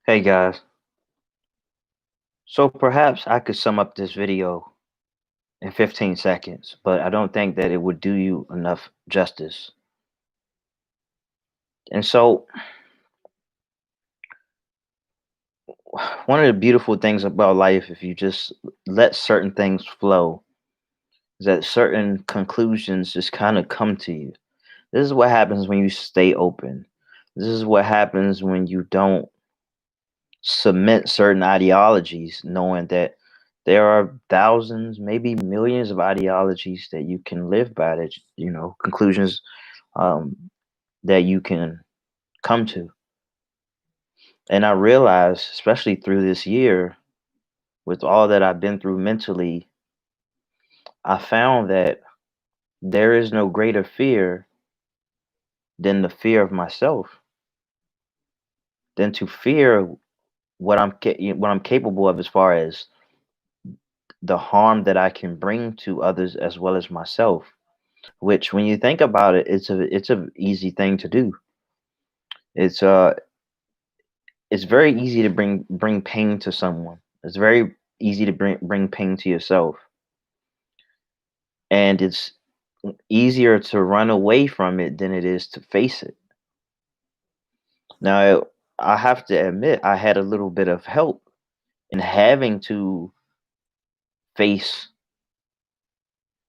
Hey guys, so perhaps I could sum up this video in 15 seconds, but I don't think that it would do you enough justice. And so, one of the beautiful things about life, if you just let certain things flow, is that certain conclusions just kind of come to you. This is what happens when you stay open. This is what happens when you don't cement certain ideologies, knowing that there are thousands, maybe millions of ideologies that you can live by, that, conclusions um, that you can come to. And I realized, especially through this year, with all that I've been through mentally, I found that there is no greater fear than the fear of myself, than to fear what I'm capable of as far as the harm that I can bring to others as well as myself. Which, when you think about it, it's a easy thing to do. It's uh it's very easy to bring pain to someone. It's very easy to bring pain to yourself, and it's easier to run away from it than it is to face it. Now, I have to admit, I had a little bit of help in having to face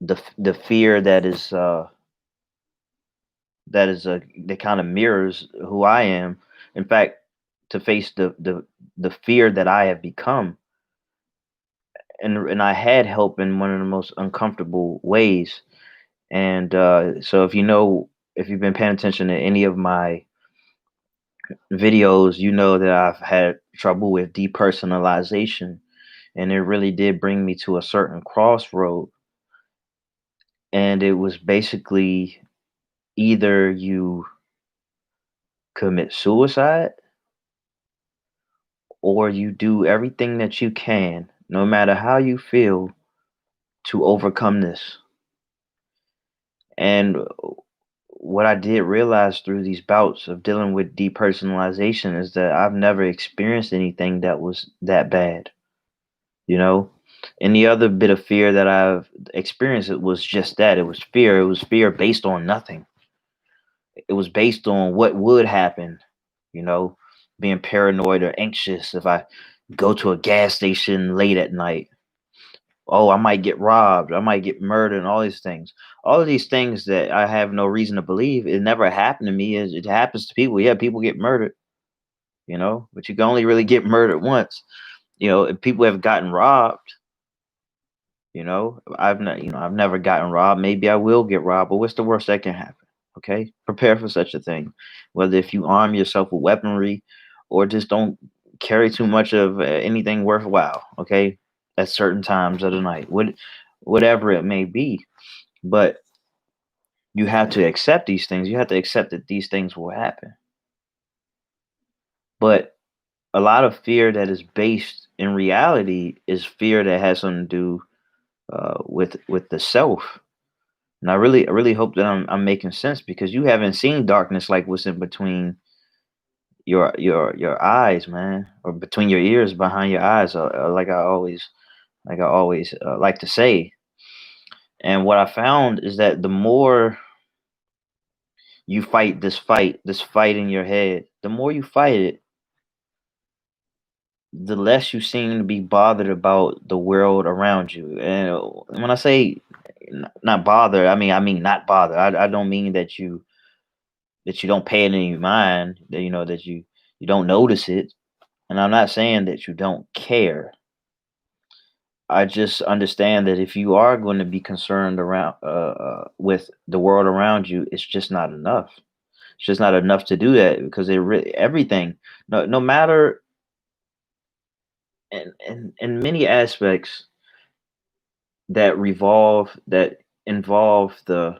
the fear that kind of mirrors who I am. In fact, to face the fear that I have become, and I had help in one of the most uncomfortable ways. And so, if you've been paying attention to any of my videos, you know that I've had trouble with depersonalization, and it really did bring me to a certain crossroad. And it was basically either you commit suicide or you do everything that you can, no matter how you feel, to overcome this. And what I did realize through these bouts of dealing with depersonalization is that I've never experienced anything that was that bad. You know, any other bit of fear that I've experienced, it was just that. It was fear. It was fear based on nothing. It was based on what would happen, you know, being paranoid or anxious if I go to a gas station late at night. Oh, I might get robbed, I might get murdered, and all these things. All of these things that I have no reason to believe. It never happened to me. It happens to people. Yeah, people get murdered, but you can only really get murdered once. If people have gotten robbed, I've never gotten robbed. Maybe I will get robbed, but what's the worst that can happen? Okay, prepare for such a thing. Whether if you arm yourself with weaponry, or just don't carry too much of anything worthwhile. Okay, at certain times of the night, whatever it may be. But you have to accept these things. You have to accept that these things will happen. But a lot of fear that is based in reality is fear that has something to do with the self. And I really hope that I'm making sense, because you haven't seen darkness like what's in between your eyes, man, or between your ears, behind your eyes, like I always like to say. And what I found is that the more you fight this fight in your head, the more you fight it, the less you seem to be bothered about the world around you. And when I say not bother, I mean not bother. I don't mean that you don't pay it any mind, that you don't notice it. And I'm not saying that you don't care. I just understand that if you are going to be concerned around with the world around you, it's just not enough. It's just not enough to do that, because everything, no matter, in many aspects that involve the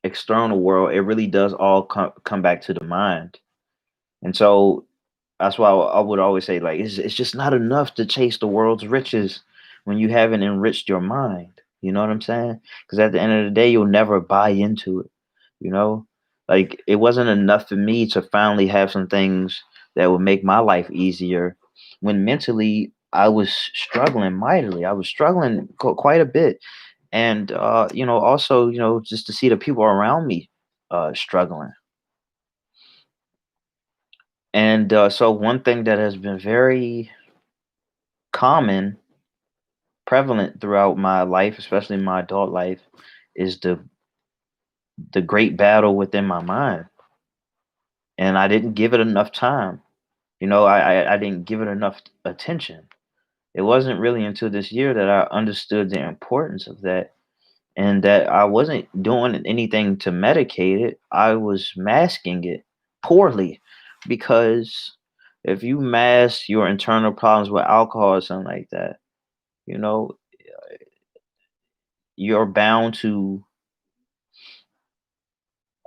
external world, it really does all come back to the mind. And so that's why I would always say, like, it's just not enough to chase the world's riches when you haven't enriched your mind. You know what I'm saying? Because at the end of the day, you'll never buy into it. You know, like, it wasn't enough for me to finally have some things that would make my life easier when mentally I was struggling mightily. I was struggling quite a bit. And also, just to see the people around me struggling. And so one thing that has been very common, prevalent throughout my life, especially my adult life, is the great battle within my mind. And I didn't give it enough time. I didn't give it enough attention. It wasn't really until this year that I understood the importance of that, and that I wasn't doing anything to medicate it. I was masking it poorly, because if you mask your internal problems with alcohol or something like that, you know, you're bound to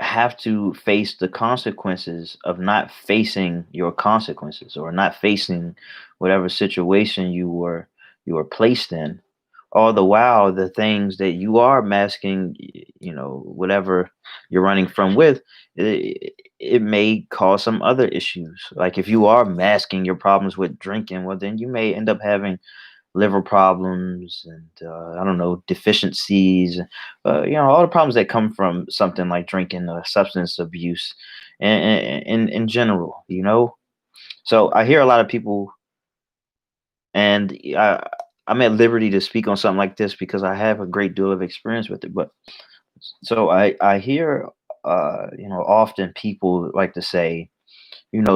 have to face the consequences of not facing your consequences, or not facing whatever situation you were placed in. All the while, the things that you are masking, whatever you're running from with, it may cause some other issues. Like if you are masking your problems with drinking, well, then you may end up having liver problems, and I don't know, deficiencies, all the problems that come from something like drinking, substance abuse, and in general. So I hear a lot of people, and I'm at liberty to speak on something like this because I have a great deal of experience with it. But so I hear, often people like to say,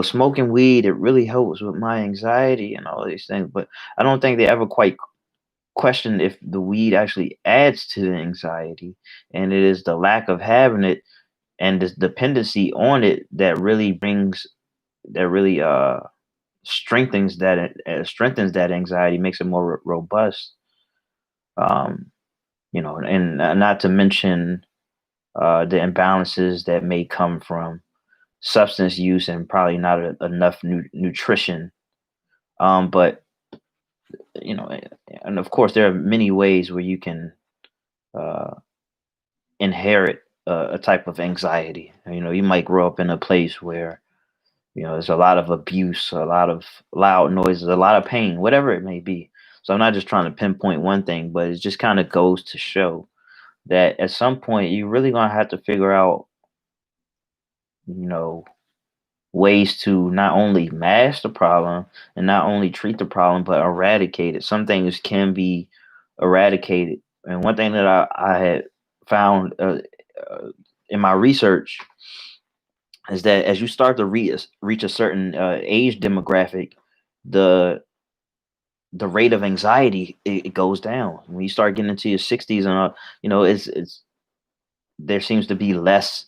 smoking weed, it really helps with my anxiety and all these things. But I don't think they ever quite question if the weed actually adds to the anxiety, and it is the lack of having it and this dependency on it that really strengthens that anxiety, makes it more robust. um and not to mention the imbalances that may come from substance use and probably not enough nutrition. But and of course there are many ways where you can uh inherit a type of anxiety. You might grow up in a place where there's a lot of abuse, a lot of loud noises, a lot of pain, whatever it may be. So I'm not just trying to pinpoint one thing, but it just kind of goes to show that at some point you're really gonna have to figure out, you know, ways to not only mask the problem and not only treat the problem, but eradicate it. Some things can be eradicated. And one thing that I had found in my research is that as you start to reach a certain age demographic, the the rate of anxiety, it goes down. When you start getting into your 60s and it's there seems to be less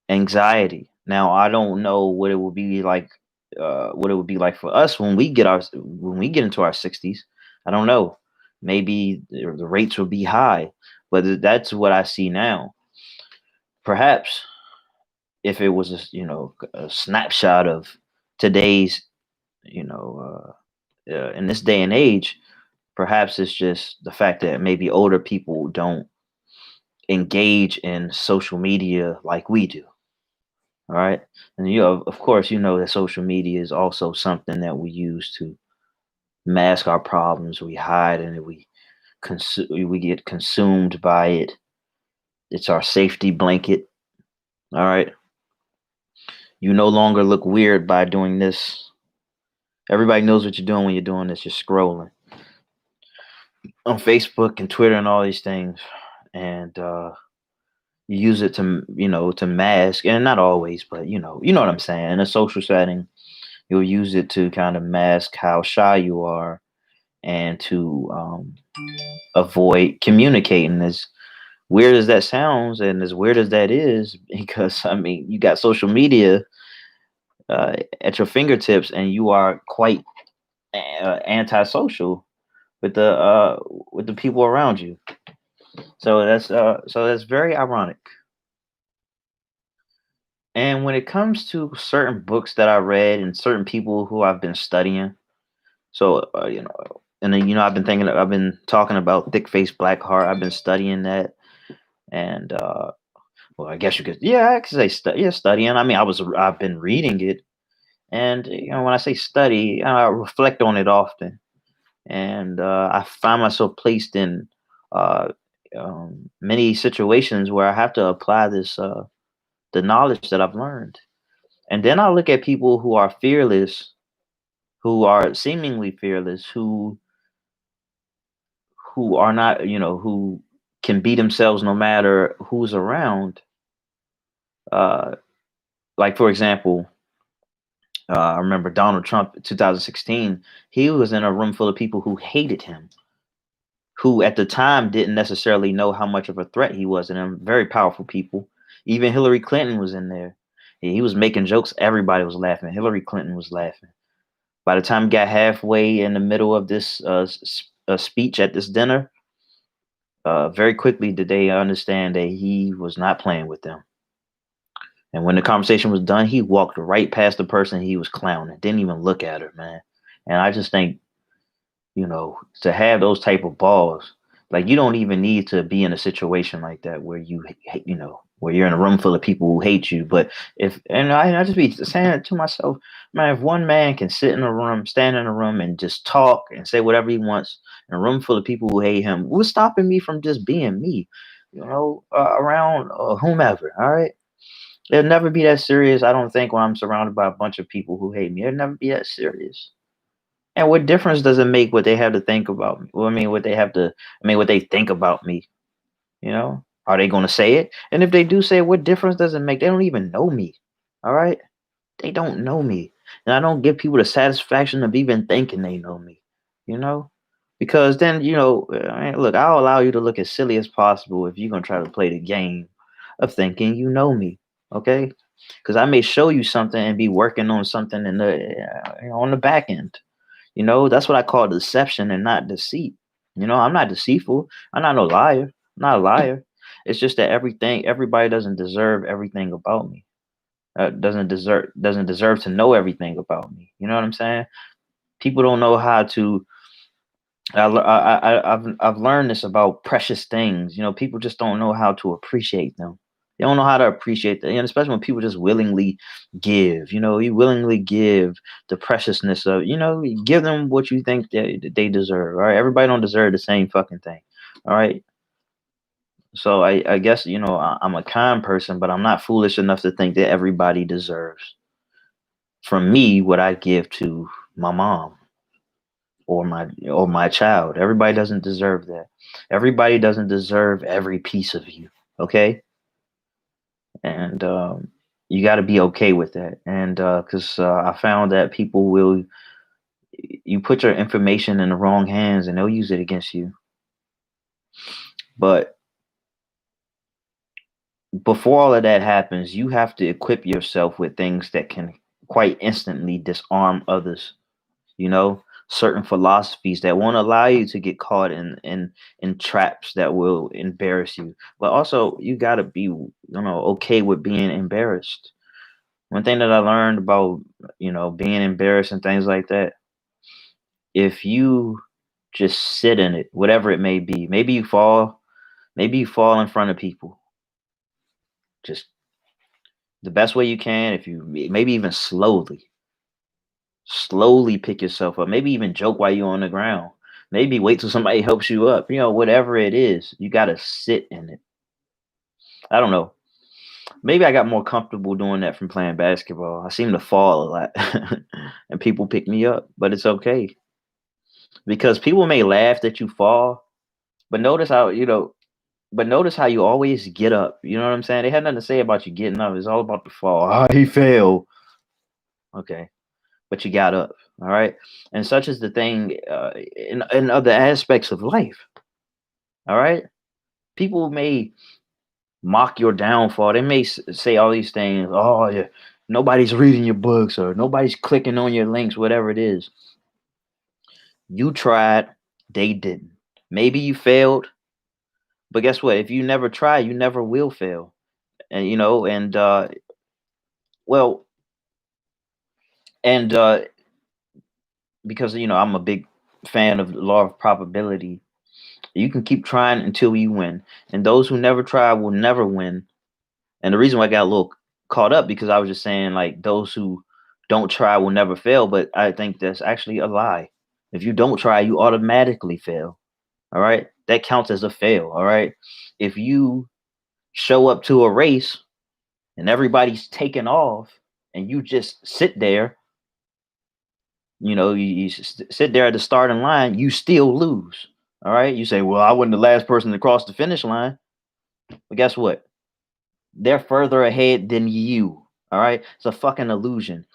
anxiety. Now, I don't know what it would be like for us when we get into our 60s. I don't know. Maybe the rates will be high, but that's what I see now. Perhaps if it was a snapshot of today's, you know, in this day and age, perhaps it's just the fact that maybe older people don't engage in social media like we do. All right. And of course, that social media is also something that we use to mask our problems. We hide and we get consumed by it. It's our safety blanket. All right. You no longer look weird by doing this. Everybody knows what you're doing when you're doing this. You're scrolling on Facebook and Twitter and all these things. And you use it to mask, and not always, but you know what I'm saying. In a social setting, you'll use it to kind of mask how shy you are, and to avoid communicating. As weird as that sounds, and as weird as that is, because I mean, you got social media at your fingertips, and you are quite antisocial with the people around you. So that's very ironic. And when it comes to certain books that I read and certain people who I've been studying, so and then I've been talking about Thick Face Black Heart. I've been studying that, and well, I guess you could, yeah, I could say studying. I mean, I've been reading it, And when I say study, I reflect on it often, and I find myself placed in uh, many situations where I have to apply this the knowledge that I've learned. And then I look at people who are fearless, who are seemingly fearless, who are not, who can be themselves no matter who's around. Uh, like for example, I remember Donald Trump in 2016. He was in a room full of people who hated him, who at the time didn't necessarily know how much of a threat he was, and very powerful people. Even Hillary Clinton was in there. He was making jokes. Everybody was laughing. Hillary Clinton was laughing. By the time he got halfway in the middle of this speech at this dinner, very quickly did they understand that he was not playing with them. And when the conversation was done, he walked right past the person he was clowning, didn't even look at her, man. And I just think, to have those type of balls, like you don't even need to be in a situation like that where where you're in a room full of people who hate you. But I just be saying it to myself, man, if one man can sit in a room, stand in a room and just talk and say whatever he wants in a room full of people who hate him, what's stopping me from just being me, around whomever, all right? It'll never be that serious, I don't think, when I'm surrounded by a bunch of people who hate me. It'll never be that serious. And what difference does it make what they have to think about me? Well, I mean, what they think about me, Are they going to say it? And if they do say it, what difference does it make? They don't even know me. All right? They don't know me. And I don't give people the satisfaction of even thinking they know me, you know? Because then, I mean, look, I'll allow you to look as silly as possible if you're going to try to play the game of thinking you know me. Okay? Because I may show you something and be working on something on the back end. That's what I call deception and not deceit. I'm not deceitful. I'm not no liar. I'm not a liar. It's just that everybody doesn't deserve everything about me. Doesn't deserve to know everything about me. You know what I'm saying? People don't know how to. I've learned this about precious things. People just don't know how to appreciate them. They don't know how to appreciate that, and especially when people just willingly give. You willingly give the preciousness of. You give them what you think they deserve. All right, everybody don't deserve the same fucking thing. All right. So I guess I'm a kind person, but I'm not foolish enough to think that everybody deserves from me what I give to my mom or my child. Everybody doesn't deserve that. Everybody doesn't deserve every piece of you. Okay, and you got to be okay with that. And because I found that people will, you put your information in the wrong hands and they'll use it against you. But before all of that happens, you have to equip yourself with things that can quite instantly disarm others. Certain philosophies that won't allow you to get caught in traps that will embarrass you. But also, you gotta be okay with being embarrassed. One thing that I learned about being embarrassed and things like that, if you just sit in it, whatever it may be, maybe you fall in front of people, just the best way you can. If you maybe even slowly pick yourself up, maybe even joke while you're on the ground, maybe wait till somebody helps you up, whatever it is, you got to sit in it. I don't know, maybe I got more comfortable doing that from playing basketball. I seem to fall a lot and people pick me up, but it's okay because people may laugh that you fall, but notice how you always get up. You know what I'm saying? They had nothing to say about you getting up. It's all about the fall. Ah, he fell. Okay, but you got up. All right, and such is the thing in other aspects of life. All right, people may mock your downfall. They may say all these things. Oh, yeah, nobody's reading your books or nobody's clicking on your links, whatever it is. You tried, they didn't. Maybe you failed, but guess what? If you never try, you never will fail. And well, and because I'm a big fan of the law of probability. You can keep trying until you win, and those who never try will never win. And the reason why I got a little caught up because I was just saying like those who Don't try will never fail, but I think that's actually a lie. If you don't try, you automatically fail. All right? That counts as a fail, all right? If you show up to a race and everybody's taking off and you just sit there, you sit there at the starting line, you still lose. All right? You say, "Well, I wasn't the last person to cross the finish line." But guess what? They're further ahead than you. All right? It's a fucking illusion.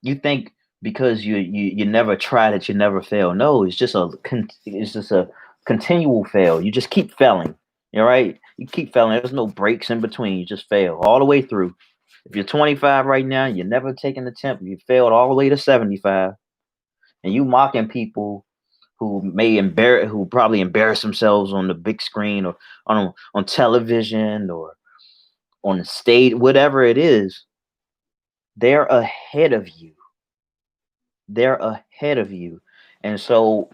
You think because you never try that you never fail. No, it's just a continual fail. You just keep failing. All right, you keep failing. There's no breaks in between. You just fail all the way through. If you're 25 right now, you never taken the temp. You failed all the way to 75, and you mocking people who probably embarrass themselves on the big screen or on television or on the stage, whatever it is. They're ahead of you. They're ahead of you. And so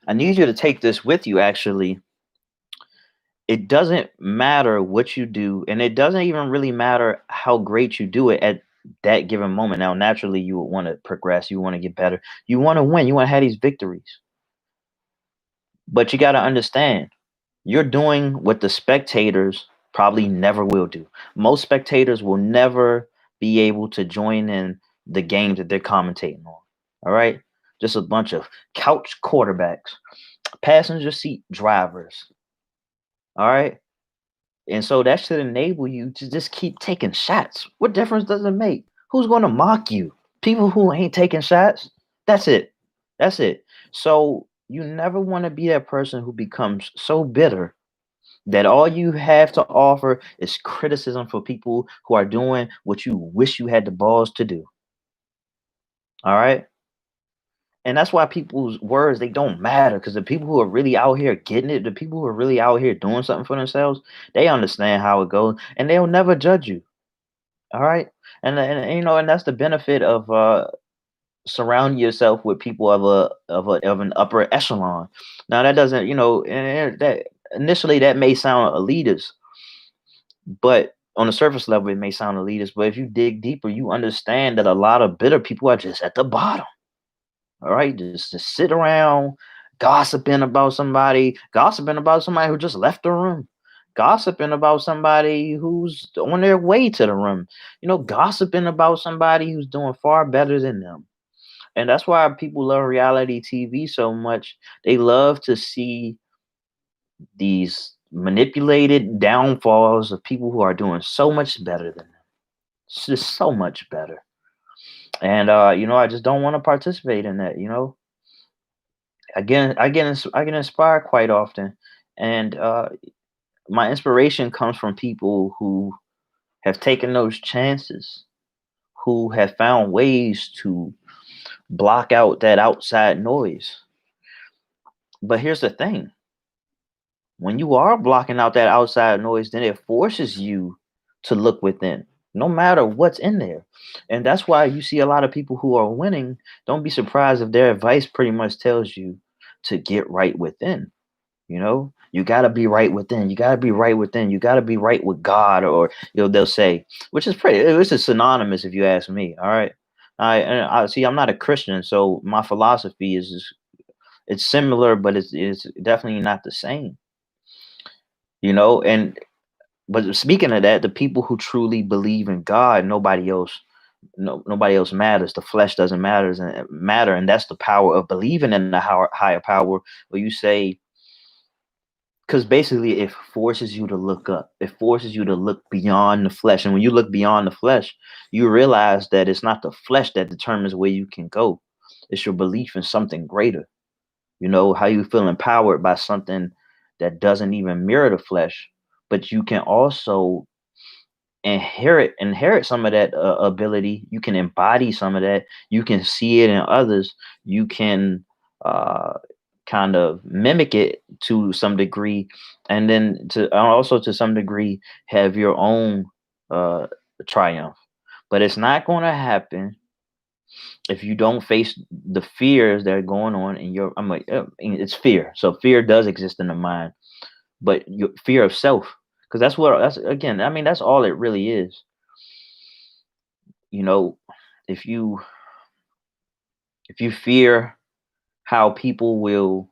I need you to take this with you actually. It doesn't matter what you do, and it doesn't even really matter how great you do it at that given moment. Now, naturally, you would want to progress, you want to get better, you want to win, you want to have these victories. But you got to understand, you're doing what the spectators probably never will do. Most spectators will never be able to join in the game that they're commentating on. All right? Just a bunch of couch quarterbacks, passenger seat drivers. All right? And so that should enable you to just keep taking shots. What difference does it make? Who's going to mock you? People who ain't taking shots? That's it. That's it. So you never want to be that person who becomes so bitter that all you have to offer is criticism for people who are doing what you wish you had the balls to do. All right. And that's why people's words they don't matter because the people who are really out here getting it, the people who are really out here doing something for themselves, they understand how it goes and they'll never judge you. All right. And and that's the benefit of surrounding yourself with people of an upper echelon. Now that doesn't, that initially that may sound elitist, but on the surface level, it may sound elitist. But if you dig deeper, you understand that a lot of bitter people are just at the bottom. All right, just to sit around gossiping about somebody who just left the room, gossiping about somebody who's on their way to the room, gossiping about somebody who's doing far better than them. And that's why people love reality TV so much. They love to see these manipulated downfalls of people who are doing so much better than them. It's just so much better. And I just don't want to participate in that. I get inspired quite often, and my inspiration comes from people who have taken those chances, who have found ways to block out that outside noise. But here's the thing: when you are blocking out that outside noise, then it forces you to look within, no matter what's in there. And that's why you see a lot of people who are winning. Don't be surprised if their advice pretty much tells you to get right within. You got to be right within. You got to be right within. You got to be right with God, or they'll say, which is which is synonymous if you ask me. All right. I see. I'm not a Christian, so my philosophy is it's similar, but it's definitely not the same. And but speaking of that, the people who truly believe in God, nobody else, nobody else matters. The flesh doesn't matter, and that's the power of believing in the higher power. Where you say, because basically it forces you to look up. It forces you to look beyond the flesh, and when you look beyond the flesh, you realize that it's not the flesh that determines where you can go. It's your belief in something greater. How you feel empowered by something that doesn't even mirror the flesh, but you can also inherit some of that ability. You can embody some of that. You can see it in others. You can uh kind of mimic it to some degree, and then to also to some degree have your own uh triumph. But it's not going to happen if you don't face the fears that are going on in your it's fear. So fear does exist in the mind, but your fear of self, because that's again, that's all it really is. you know if you fear how people will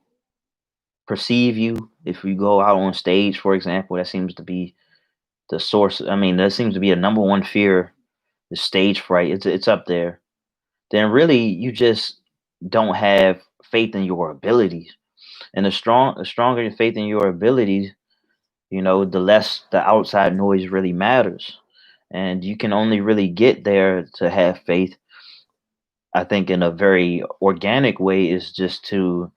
perceive you, if you go out on stage, for example, that seems to be the source. I mean, that seems to be a number one fear, the stage fright. It's up there. Then really you just don't have faith in your abilities. And the stronger your faith in your abilities, the less the outside noise really matters. And you can only really get there to have faith, I think, in a very organic way, is just to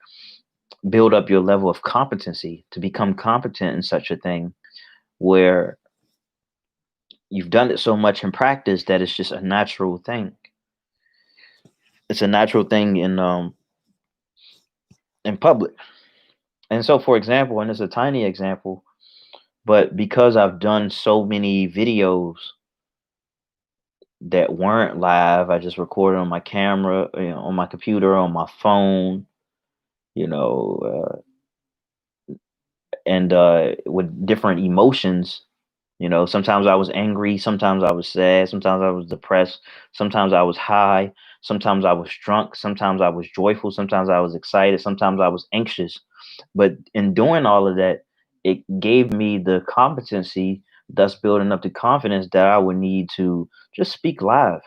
build up your level of competency, to become competent in such a thing where you've done it so much in practice that it's just a natural thing. It's a natural thing in public. And so, for example, and it's a tiny example, but because I've done so many videos that weren't live, I just recorded on my camera, on my computer, on my phone, you know, and with different emotions. Sometimes I was angry, sometimes I was sad, sometimes I was depressed, sometimes I was high, sometimes I was drunk, sometimes I was joyful, sometimes I was excited, sometimes I was anxious. But in doing all of that, it gave me the competency, thus building up the confidence that I would need to just speak live,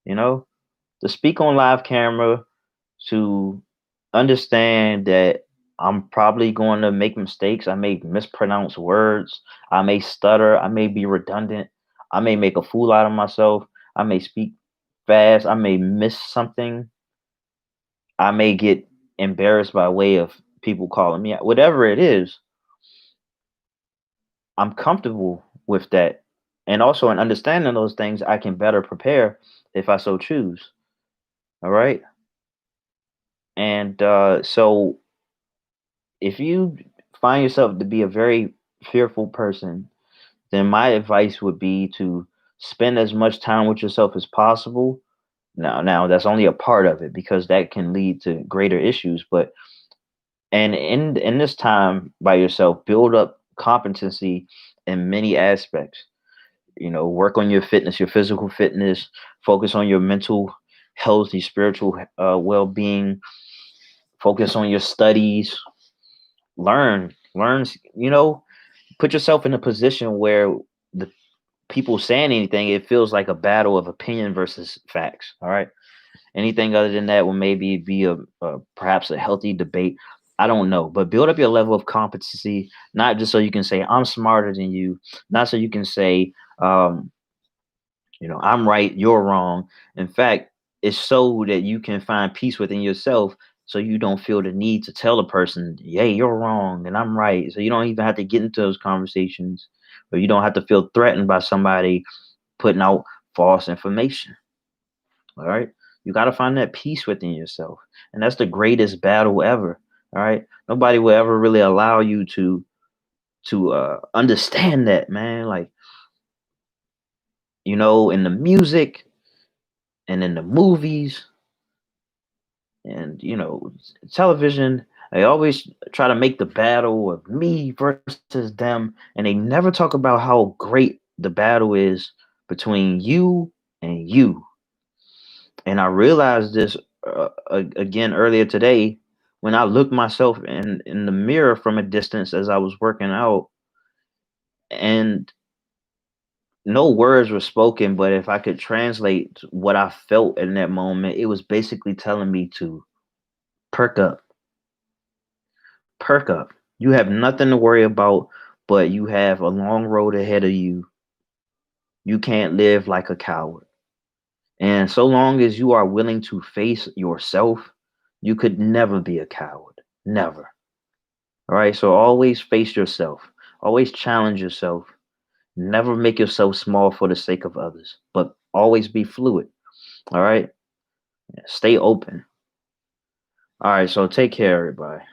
you know, to speak on live camera, to understand that I'm probably going to make mistakes. I may mispronounce words. I may stutter. I may be redundant. I may make a fool out of myself. I may speak fast. I may miss something. I may get embarrassed by way of people calling me out. Whatever it is, I'm comfortable with that. And also in understanding those things, I can better prepare if I so choose. All right. And so if you find yourself to be a very fearful person, then my advice would be to spend as much time with yourself as possible. Now that's only a part of it because that can lead to greater issues. But and in this time by yourself, build up competency in many aspects. Work on your fitness, your physical fitness. Focus on your mental health, your spiritual well-being. Focus on your studies. Learn. Put yourself in a position where the people saying anything, it feels like a battle of opinion versus facts. All right. Anything other than that will maybe be a perhaps a healthy debate. I don't know, but build up your level of competency, not just so you can say I'm smarter than you, not so you can say, um, I'm right, you're wrong. In fact, it's so that you can find peace within yourself, so you don't feel the need to tell a person, "Hey, you're wrong and I'm right." So you don't even have to get into those conversations, or you don't have to feel threatened by somebody putting out false information. All right. You got to find that peace within yourself. And that's the greatest battle ever. All right. Nobody will ever really allow you to understand that, man. Like, in the music and in the movies and television, they always try to make the battle of me versus them, and they never talk about how great the battle is between you and you. And I realized this again earlier today when I looked myself in the mirror from a distance as I was working out, and no words were spoken, but if I could translate what I felt in that moment, it was basically telling me to perk up, perk up. You have nothing to worry about, but you have a long road ahead of you. You can't live like a coward. And so long as you are willing to face yourself, you could never be a coward. Never. All right. So always face yourself. Always challenge yourself. Never make yourself small for the sake of others, but always be fluid. All right. Stay open. All right. So take care, everybody.